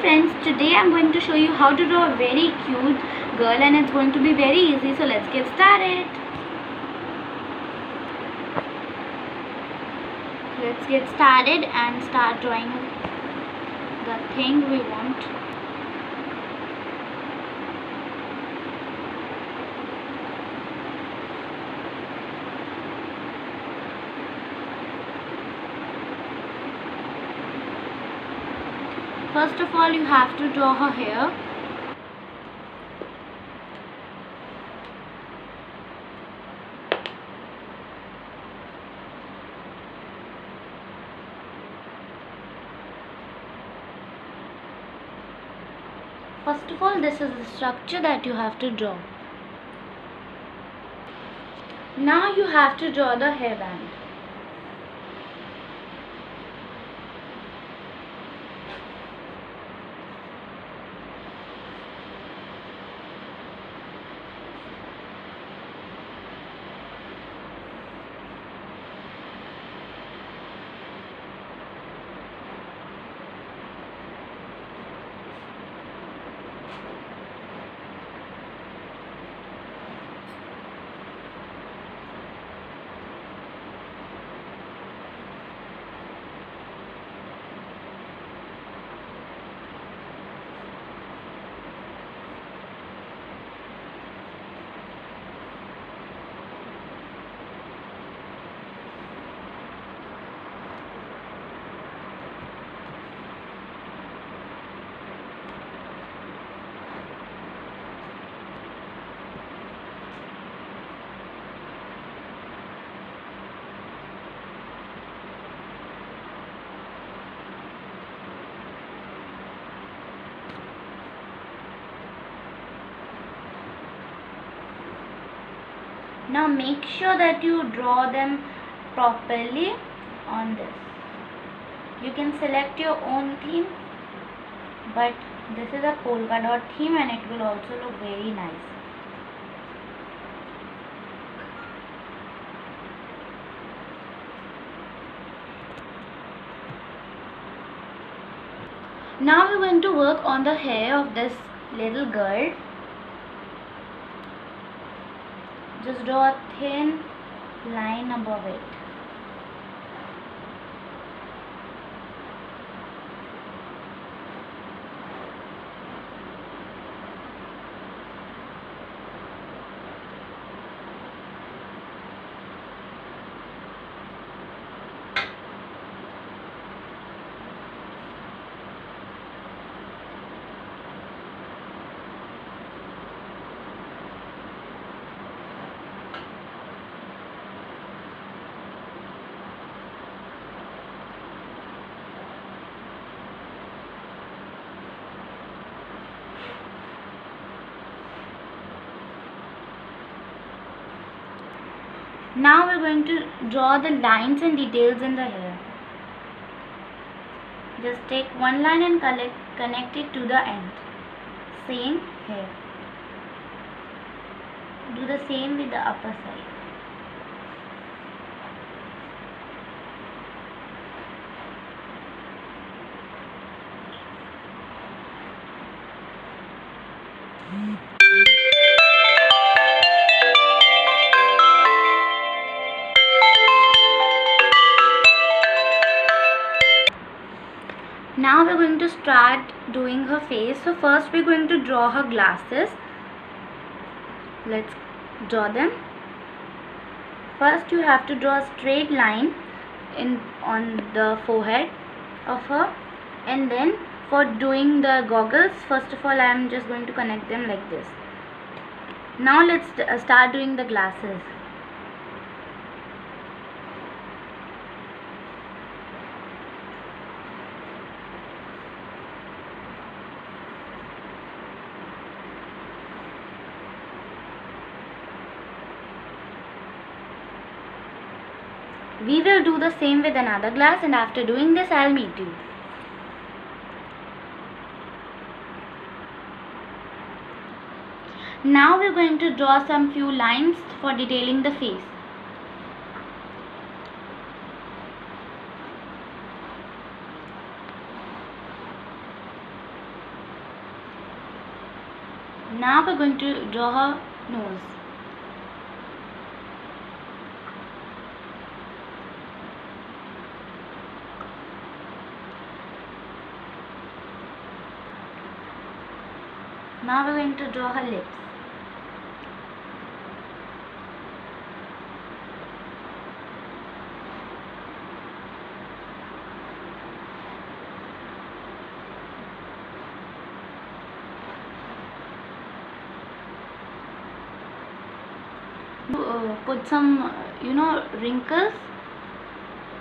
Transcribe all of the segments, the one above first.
friends, today I'm going to show you how to draw a very cute girl, and it's going to be very easy, so let's get started. Let's get started and start drawing the thing we want. First of all, you have to draw her hair. First of all, this is the structure that you have to draw. Now you have to draw the hairband. Now make sure that you draw them properly on this. You can select your own theme, but this is a polka dot theme and it will also look very nice. Now we're going to work on the hair of this little girl. Just draw a thin line above it. Now we're going to draw the lines and details in the hair. Just take one line and connect it to the end. Same here. Do the same with the upper side. Now we're going to start doing her face. So first we're going to draw her glasses. Let's draw them. First you have to draw a straight line on the forehead of her, and then for doing the goggles, first of all I am just going to connect them like this. Now let's start doing the glasses. We will do the same with another glass, and after doing this I'll meet you. Now we're going to draw some few lines for detailing the face. Now we're going to draw her nose. Now we're going to draw her lips. Put some, wrinkles,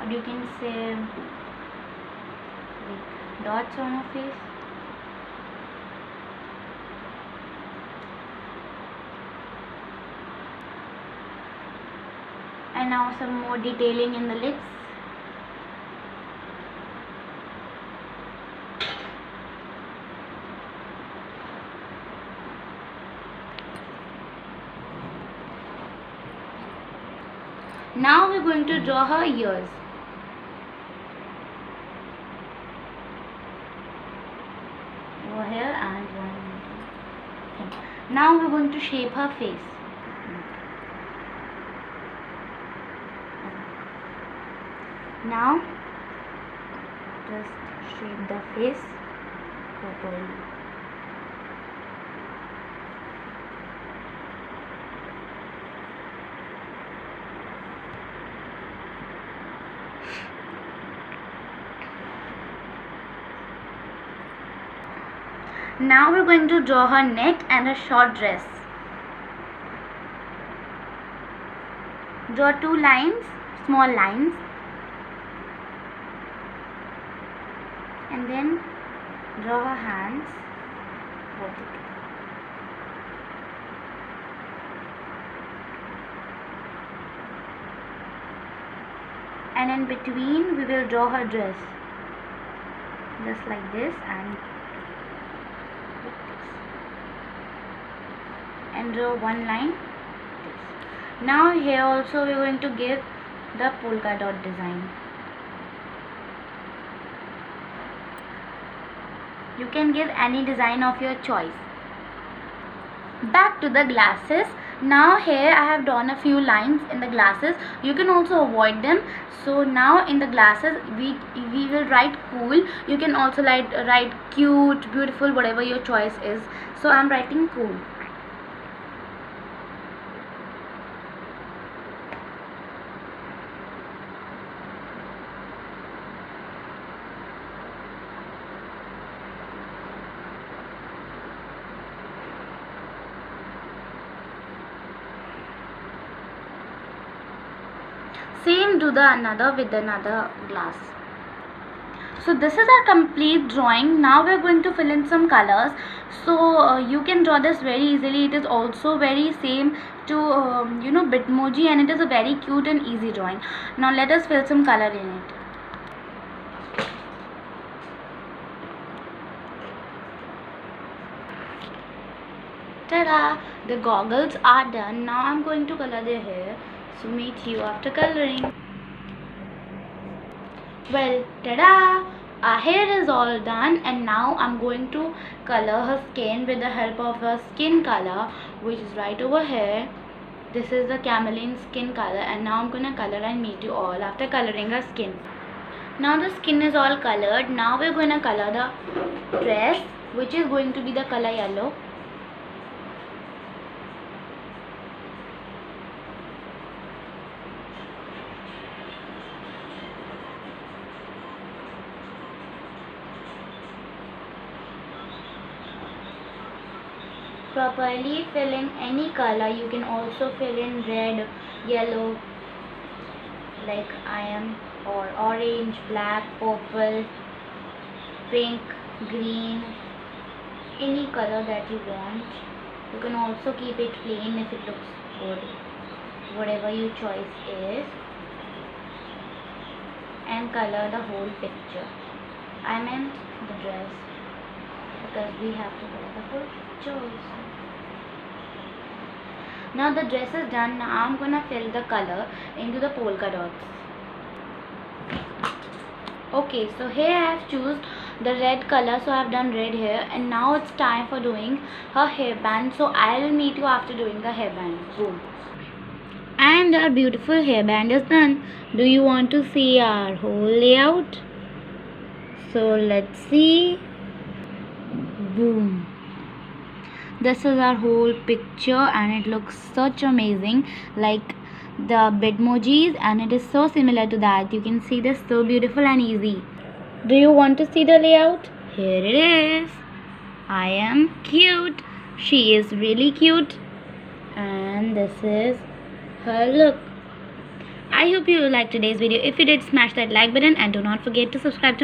or you can say like dots on her face. And now some more detailing in the lips. Now we're going to draw her ears. Over here and one. Now we're going to shape her face. Now just shape the face properly. Now we're going to draw her neck and a short dress. Draw 2 lines, small lines, and then draw her hands vertically. And in between we will draw her dress, just like this, and draw 1 line. Now here also we are going to give the polka dot design. You can give any design of your choice. Back to the glasses. Now here I have drawn a few lines in the glasses. You can also avoid them. So now in the glasses we will write cool. You can also write cute, beautiful, whatever your choice is. So I am writing cool. Same do the another with another glass. So this is our complete drawing. Now we are going to fill in some colors. So you can draw this very easily. It is also very same to Bitmoji, and it is a very cute and easy drawing. Now let us fill some color in it. Ta-da! The goggles are done. Now I'm going to color their hair. So meet you after coloring. Well, ta-da! Our hair is all done, and now I'm going to color her skin with the help of her skin color, which is right over here. This is the Cameline skin color, and now I'm gonna color and meet you all after coloring her skin. Now the skin is all colored. Now we're gonna color the dress, which is going to be the color yellow. Properly fill in any color. You can also fill in red, yellow, like I am, or orange, black, purple, pink, green, any color that you want. You can also keep it plain if it looks good, whatever your choice is, and color the whole picture. I meant the dress, because we have to color the whole picture also. Now the dress is done. Now I'm gonna fill the color into the polka dots. Okay, so here I have the red color, so I've done red hair. And now it's time for doing her hairband, so I'll meet you after doing the hairband. Boom. And our beautiful hairband is done. Do you want to see our whole layout? So let's see. Boom. This is our whole picture and it looks such amazing, like the Bitmojis, and it is so similar to that. You can see this, so beautiful and easy. Do you want to see the layout? Here it is. I am cute. She is really cute. And this is her look. I hope you liked today's video. If you did, smash that like button and do not forget to subscribe to my